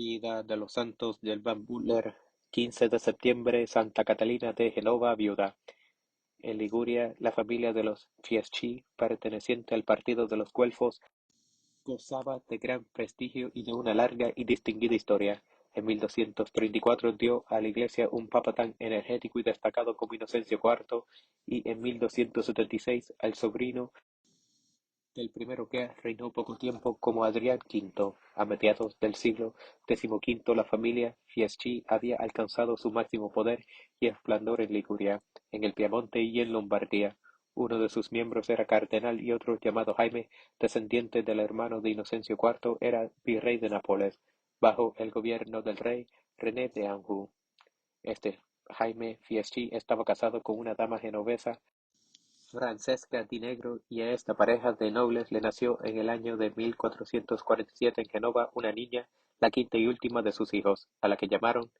Vida de los Santos del Van Buller, 15 de septiembre, Santa Catalina de Genova, viuda. En Liguria, la familia de los Fieschi, perteneciente al partido de los Guelfos, gozaba de gran prestigio y de una larga y distinguida historia. En 1234 dio a la Iglesia un papa tan energético y destacado como Inocencio IV, y en 1276 al sobrino del primero que reinó poco tiempo como Adrián V. A mediados del siglo XV la familia Fieschi había alcanzado su máximo poder y esplendor en Liguria, en el Piamonte y en Lombardía. Uno de sus miembros era cardenal y otro, llamado Jaime, descendiente del hermano de Inocencio IV, era virrey de Nápoles, bajo el gobierno del rey René de Anjou. Este Jaime Fieschi estaba casado con una dama genovesa, Francesca di Negro, y a esta pareja de nobles le nació en el año de 1447 en Genova una niña, la quinta y última de sus hijos, a la que llamaron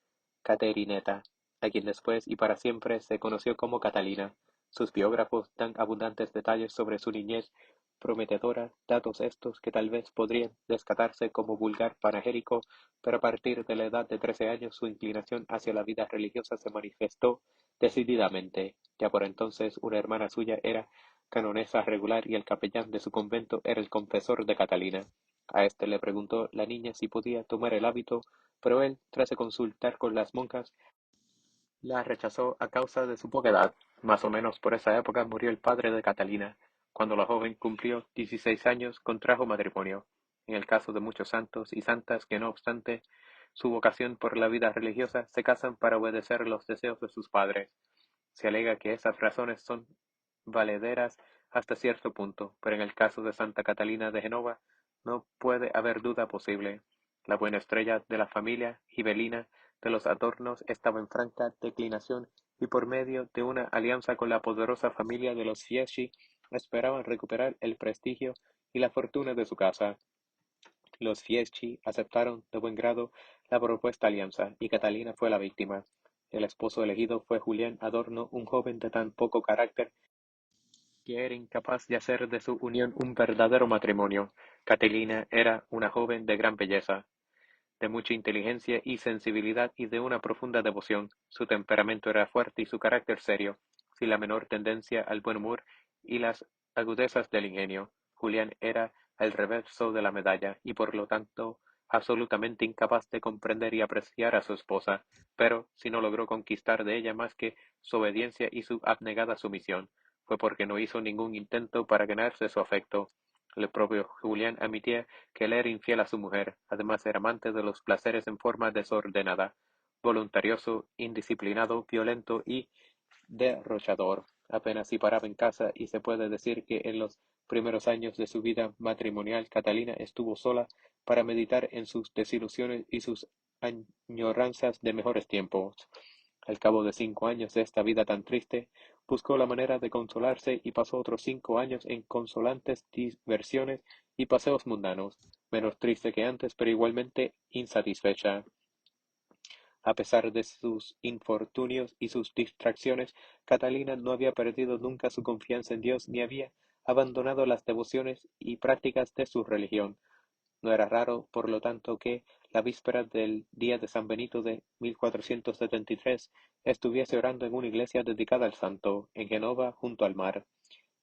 Caterineta, a quien después y para siempre se conoció como Catalina. Sus biógrafos dan abundantes detalles sobre su niñez prometedora, datos estos que tal vez podrían descartarse como vulgar panegírico, pero a partir de la edad de 13 años su inclinación hacia la vida religiosa se manifestó decididamente. Ya por entonces una hermana suya era canonesa regular y el capellán de su convento era el confesor de Catalina. A éste le preguntó la niña si podía tomar el hábito, pero él, tras de consultar con las monjas, la rechazó a causa de su poca edad. Más o menos por esa época murió el padre de Catalina. Cuando la joven cumplió 16 años, contrajo matrimonio. En el caso de muchos santos y santas que, no obstante su vocación por la vida religiosa, se casan para obedecer los deseos de sus padres. Se alega que esas razones son valederas hasta cierto punto, pero en el caso de Santa Catalina de Genova no puede haber duda posible. La buena estrella de la familia gibelina de los Adornos estaba en franca declinación, y por medio de una alianza con la poderosa familia de los Fieschi esperaban recuperar el prestigio y la fortuna de su casa. Los Fieschi aceptaron de buen grado la propuesta alianza, y Catalina fue la víctima. El esposo elegido fue Julián Adorno, un joven de tan poco carácter que era incapaz de hacer de su unión un verdadero matrimonio. Catalina era una joven de gran belleza, de mucha inteligencia y sensibilidad y de una profunda devoción. Su temperamento era fuerte y su carácter serio, sin la menor tendencia al buen humor y las agudezas del ingenio. Julián era el reverso de la medalla, y por lo tanto absolutamente incapaz de comprender y apreciar a su esposa, pero si no logró conquistar de ella más que su obediencia y su abnegada sumisión, fue porque no hizo ningún intento para ganarse su afecto. El propio Julián admitía que él era infiel a su mujer. Además era amante de los placeres en forma desordenada, voluntarioso, indisciplinado, violento y derrochador. Apenas si paraba en casa, y se puede decir que en los primeros años de su vida matrimonial Catalina estuvo sola para meditar en sus desilusiones y sus añoranzas de mejores tiempos. Al cabo de 5 años de esta vida tan triste, buscó la manera de consolarse y pasó otros 5 años en consolantes diversiones y paseos mundanos, menos triste que antes, pero igualmente insatisfecha. A pesar de sus infortunios y sus distracciones, Catalina no había perdido nunca su confianza en Dios ni había abandonado las devociones y prácticas de su religión. No era raro, por lo tanto, que, la víspera del día de San Benito de 1473, estuviese orando en una iglesia dedicada al santo, en Genova, junto al mar,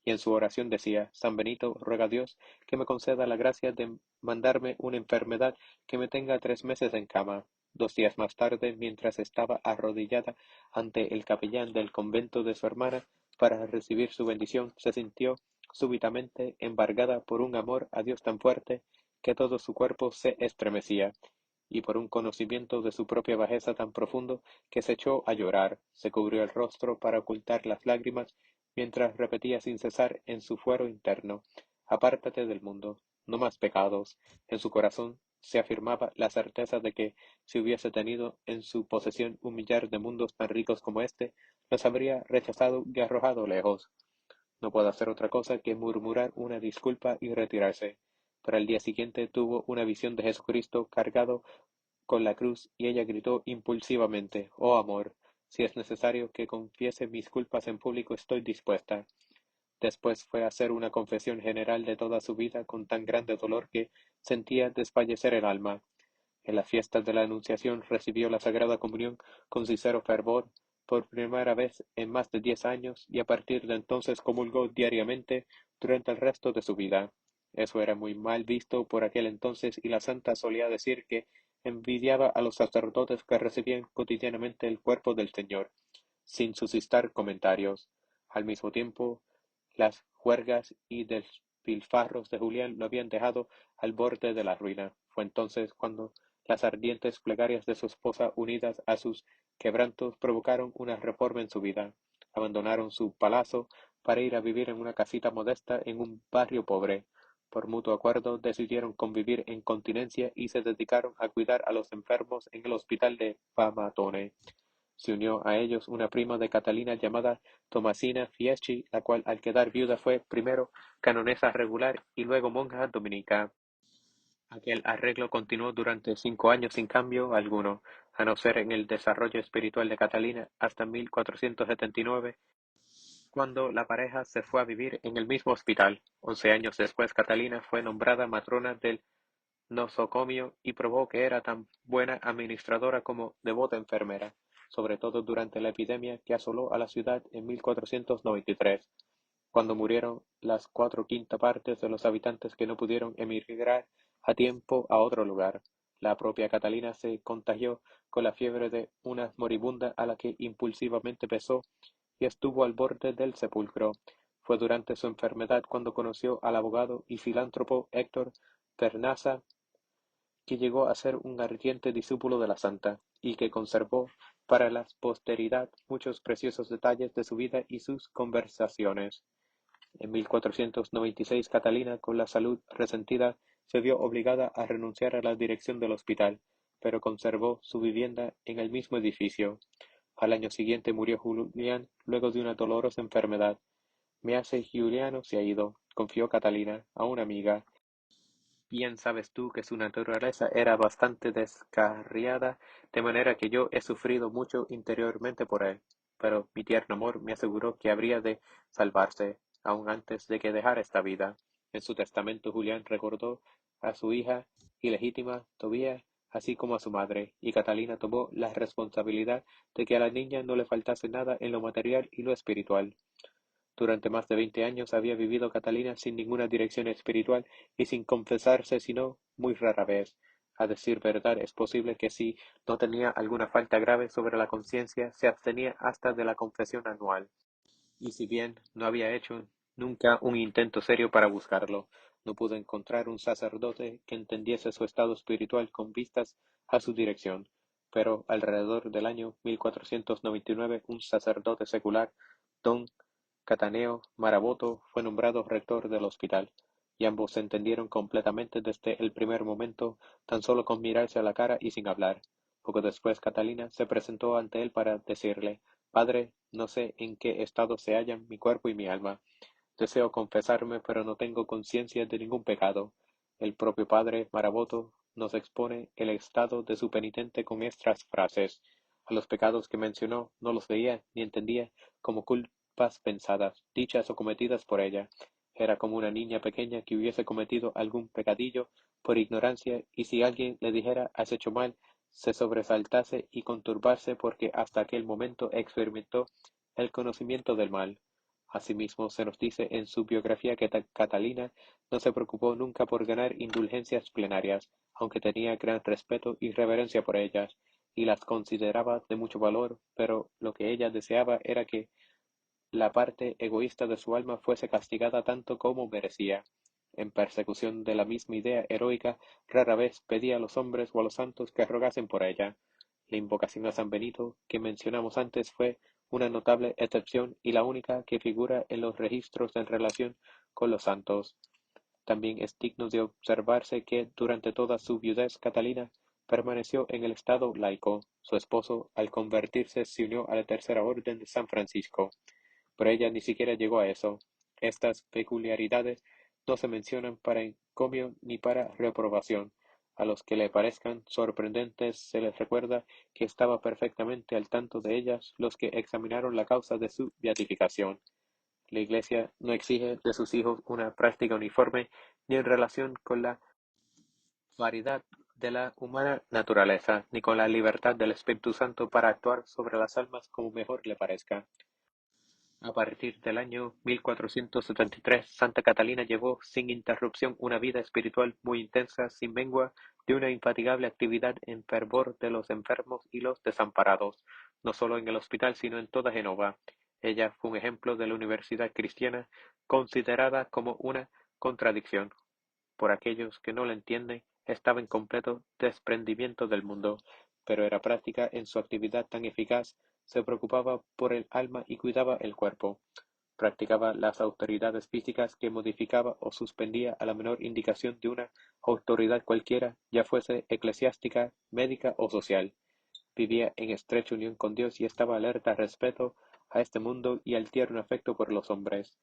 y en su oración decía: San Benito, ruega a Dios que me conceda la gracia de mandarme una enfermedad que me tenga 3 meses en cama. 2 días más tarde, mientras estaba arrodillada ante el capellán del convento de su hermana para recibir su bendición, se sintió súbitamente embargada por un amor a Dios tan fuerte que todo su cuerpo se estremecía, y por un conocimiento de su propia bajeza tan profundo que se echó a llorar, se cubrió el rostro para ocultar las lágrimas, mientras repetía sin cesar en su fuero interno: Apártate del mundo, no más pecados. En su corazón se afirmaba la certeza de que, si hubiese tenido en su posesión un millar de mundos tan ricos como éste, los habría rechazado y arrojado lejos. No puedo hacer otra cosa que murmurar una disculpa y retirarse. Pero al día siguiente tuvo una visión de Jesucristo cargado con la cruz, y ella gritó impulsivamente: «Oh amor, si es necesario que confiese mis culpas en público, estoy dispuesta». Después fue a hacer una confesión general de toda su vida con tan grande dolor que sentía desfallecer el alma. En las fiestas de la Anunciación recibió la Sagrada Comunión con sincero fervor por primera vez en más de 10 años y a partir de entonces comulgó diariamente durante el resto de su vida. Eso era muy mal visto por aquel entonces y la santa solía decir que envidiaba a los sacerdotes que recibían cotidianamente el cuerpo del Señor, sin suscitar comentarios. Al mismo tiempo, las juergas y despilfarros de Julián lo habían dejado al borde de la ruina. Fue entonces cuando las ardientes plegarias de su esposa, unidas a sus quebrantos, provocaron una reforma en su vida. Abandonaron su palacio para ir a vivir en una casita modesta en un barrio pobre. Por mutuo acuerdo decidieron convivir en continencia y se dedicaron a cuidar a los enfermos en el hospital de Famatone. Se unió a ellos una prima de Catalina llamada Tomasina Fieschi, la cual al quedar viuda fue primero canonesa regular y luego monja dominica. Aquel arreglo continuó durante 5 años sin cambio alguno, a no ser en el desarrollo espiritual de Catalina hasta 1479, cuando la pareja se fue a vivir en el mismo hospital. 11 años después, Catalina fue nombrada matrona del nosocomio y probó que era tan buena administradora como devota enfermera, sobre todo durante la epidemia que asoló a la ciudad en 1493, cuando murieron las cuatro quinta partes de los habitantes que no pudieron emigrar a tiempo a otro lugar. La propia Catalina se contagió con la fiebre de una moribunda a la que impulsivamente besó y estuvo al borde del sepulcro. Fue durante su enfermedad cuando conoció al abogado y filántropo Héctor Ternaza, que llegó a ser un ardiente discípulo de la santa, y que conservó para la posteridad muchos preciosos detalles de su vida y sus conversaciones. En 1496 Catalina, con la salud resentida, se vio obligada a renunciar a la dirección del hospital, pero conservó su vivienda en el mismo edificio. Al año siguiente murió Julián luego de una dolorosa enfermedad. Me hace Giuliano se ha ido, confió Catalina a una amiga. Bien sabes tú que su naturaleza era bastante descarriada, de manera que yo he sufrido mucho interiormente por él, pero mi tierno amor me aseguró que habría de salvarse, aun antes de que dejara esta vida. En su testamento Julián recordó a su hija ilegítima Tobía, así como a su madre, y Catalina tomó la responsabilidad de que a la niña no le faltase nada en lo material y lo espiritual. Durante más de 20 años había vivido Catalina sin ninguna dirección espiritual y sin confesarse sino muy rara vez. A decir verdad, es posible que si no tenía alguna falta grave sobre la conciencia, se abstenía hasta de la confesión anual. Y si bien no había hecho nunca un intento serio para buscarlo, no pudo encontrar un sacerdote que entendiese su estado espiritual con vistas a su dirección. Pero alrededor del año 1499 un sacerdote secular, don Cataneo Maraboto, fue nombrado rector del hospital, y ambos se entendieron completamente desde el primer momento, tan solo con mirarse a la cara y sin hablar. Poco después Catalina se presentó ante él para decirle: Padre, no sé en qué estado se hallan mi cuerpo y mi alma. Deseo confesarme, pero no tengo conciencia de ningún pecado. El propio padre Maraboto nos expone el estado de su penitente con estas frases. A los pecados que mencionó no los veía ni entendía como culpas pensadas, dichas o cometidas por ella. Era como una niña pequeña que hubiese cometido algún pecadillo por ignorancia, y si alguien le dijera has hecho mal, se sobresaltase y conturbase porque hasta aquel momento experimentó el conocimiento del mal. Asimismo, se nos dice en su biografía que Catalina no se preocupó nunca por ganar indulgencias plenarias, aunque tenía gran respeto y reverencia por ellas, y las consideraba de mucho valor, pero lo que ella deseaba era que la parte egoísta de su alma fuese castigada tanto como merecía. En persecución de la misma idea heroica, rara vez pedía a los hombres o a los santos que rogasen por ella. La invocación a San Benito, que mencionamos antes, fue una notable excepción y la única que figura en los registros en relación con los santos. También es digno de observarse que durante toda su viudez Catalina permaneció en el estado laico. Su esposo, al convertirse, se unió a la Tercera Orden de San Francisco, pero ella ni siquiera llegó a eso. Estas peculiaridades no se mencionan para encomio ni para reprobación. A los que le parezcan sorprendentes se les recuerda que estaba perfectamente al tanto de ellas los que examinaron la causa de su beatificación. La Iglesia no exige de sus hijos una práctica uniforme ni en relación con la variedad de la humana naturaleza, ni con la libertad del Espíritu Santo para actuar sobre las almas como mejor le parezca. A partir del año 1473, Santa Catalina llevó sin interrupción una vida espiritual muy intensa, sin mengua de una infatigable actividad en fervor de los enfermos y los desamparados, no solo en el hospital, sino en toda Génova. Ella fue un ejemplo de la universidad cristiana, considerada como una contradicción, por aquellos que no la entienden, estaba en completo desprendimiento del mundo, pero era práctica en su actividad tan eficaz, se preocupaba por el alma y cuidaba el cuerpo. Practicaba las autoridades físicas que modificaba o suspendía a la menor indicación de una autoridad cualquiera, ya fuese eclesiástica, médica o social. Vivía en estrecha unión con Dios y estaba alerta al respeto a este mundo y al tierno afecto por los hombres.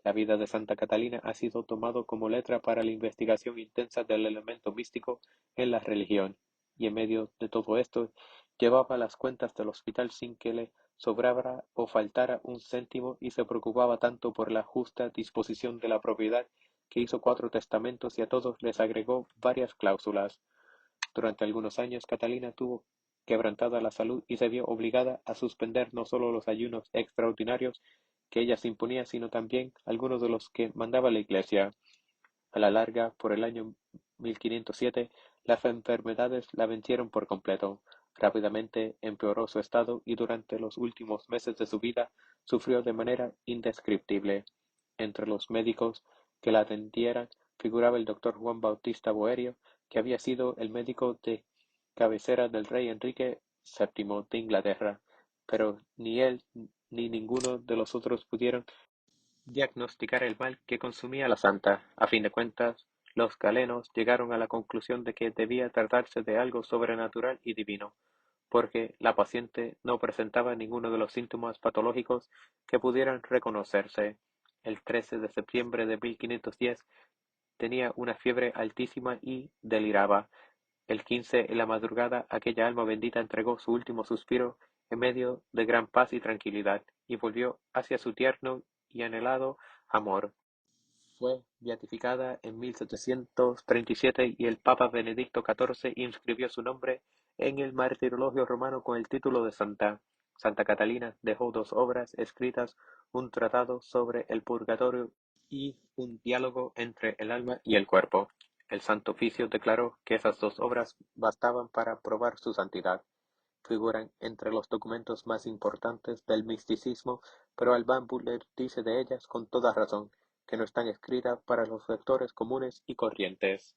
La vida de Santa Catalina ha sido tomado como letra para la investigación intensa del elemento místico en la religión, y en medio de todo esto llevaba las cuentas del hospital sin que le sobrara o faltara un céntimo y se preocupaba tanto por la justa disposición de la propiedad que hizo 4 testamentos y a todos les agregó varias cláusulas. Durante algunos años Catalina tuvo quebrantada la salud y se vio obligada a suspender no solo los ayunos extraordinarios que ella se imponía, sino también algunos de los que mandaba la Iglesia. A la larga, por el año 1507, las enfermedades la vencieron por completo. Rápidamente empeoró su estado y durante los últimos meses de su vida sufrió de manera indescriptible. Entre los médicos que la atendieran figuraba el doctor Juan Bautista Boerio, que había sido el médico de cabecera del rey Enrique VII de Inglaterra, pero ni él ni ninguno de los otros pudieron diagnosticar el mal que consumía a la santa. A fin de cuentas, los galenos llegaron a la conclusión de que debía tratarse de algo sobrenatural y divino, porque la paciente no presentaba ninguno de los síntomas patológicos que pudieran reconocerse. El 13 de septiembre de 1510 tenía una fiebre altísima y deliraba. El 15 en la madrugada aquella alma bendita entregó su último suspiro en medio de gran paz y tranquilidad, y volvió hacia su tierno y anhelado amor. Fue beatificada en 1737 y el Papa Benedicto XIV inscribió su nombre en el martirologio romano con el título de santa. Santa Catalina dejó 2 obras escritas, un tratado sobre el purgatorio y un diálogo entre el alma y el cuerpo. El Santo Oficio declaró que esas 2 obras bastaban para probar su santidad. Figuran entre los documentos más importantes del misticismo, pero Alban Butler dice de ellas con toda razón que no están escritas para los lectores comunes y corrientes.